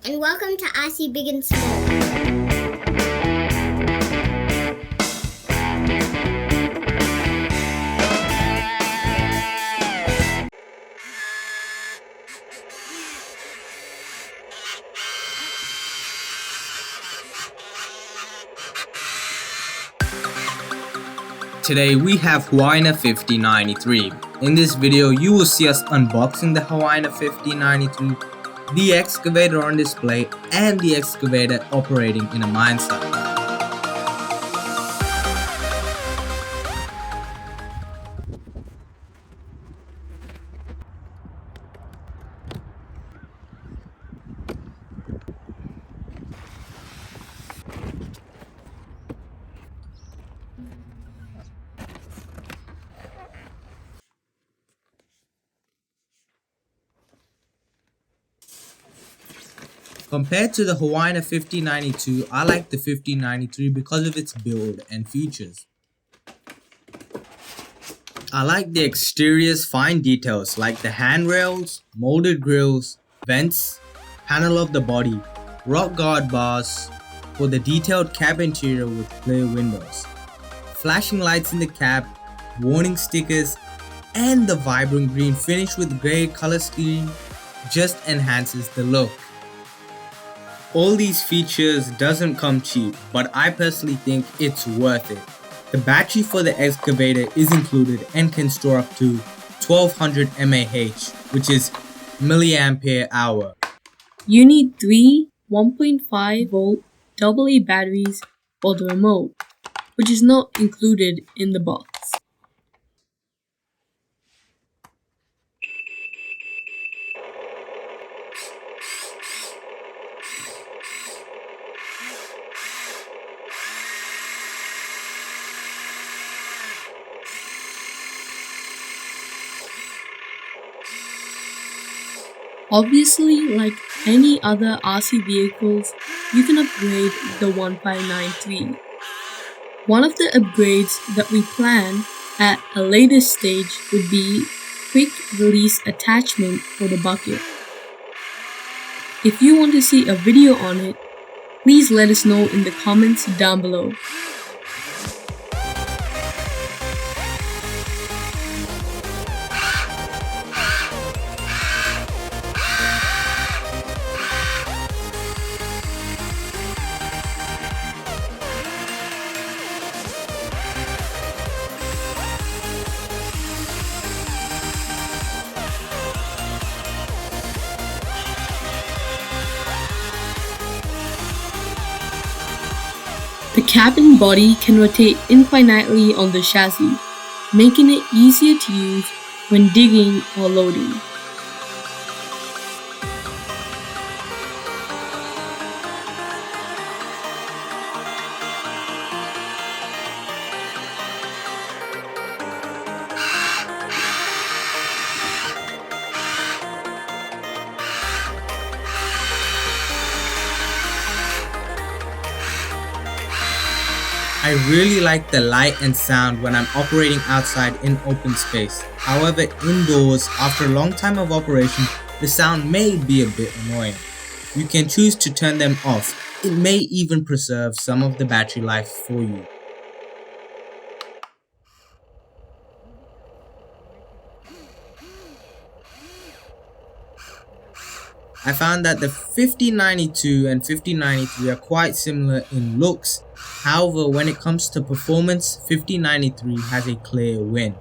and welcome to Aussie Big and Small. Today we have HUINA 5093. In this video you will see us unboxing the HUINA 5093, the excavator on display and the excavator operating in a mine site. Compared to the HUINA 5092, I like the 5093 because of its build and features. I like the exterior's fine details like the handrails, molded grills, vents, panel of the body, rock guard bars for the detailed cab interior with clear windows, flashing lights in the cab, warning stickers, and the vibrant green finish with grey color scheme just enhances the look. All these features doesn't come cheap, but I personally think it's worth it. The battery for the excavator is included and can store up to 1200 mAh, which is milliampere hour. You need 3 1.5 volt AA batteries for the remote, which is not included in the box. Obviously, like any other RC vehicles, you can upgrade the 1593. One of the upgrades that we plan at a later stage would be quick release attachment for the bucket. If you want to see a video on it, please let us know in the comments down below. The cabin body can rotate infinitely on the chassis, making it easier to use when digging or loading. I really like the light and sound when I'm operating outside in open space. However, indoors, after a long time of operation, the sound may be a bit annoying. You can choose to turn them off. It may even preserve some of the battery life for you. I found that the 5092 and 5093 are quite similar in looks. However, when it comes to performance, 5093 has a clear win.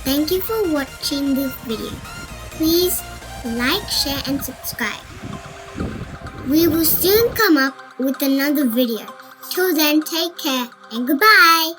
Thank you for watching this video. Please like, share and subscribe. We will soon come up with another video. Till then, take care and goodbye.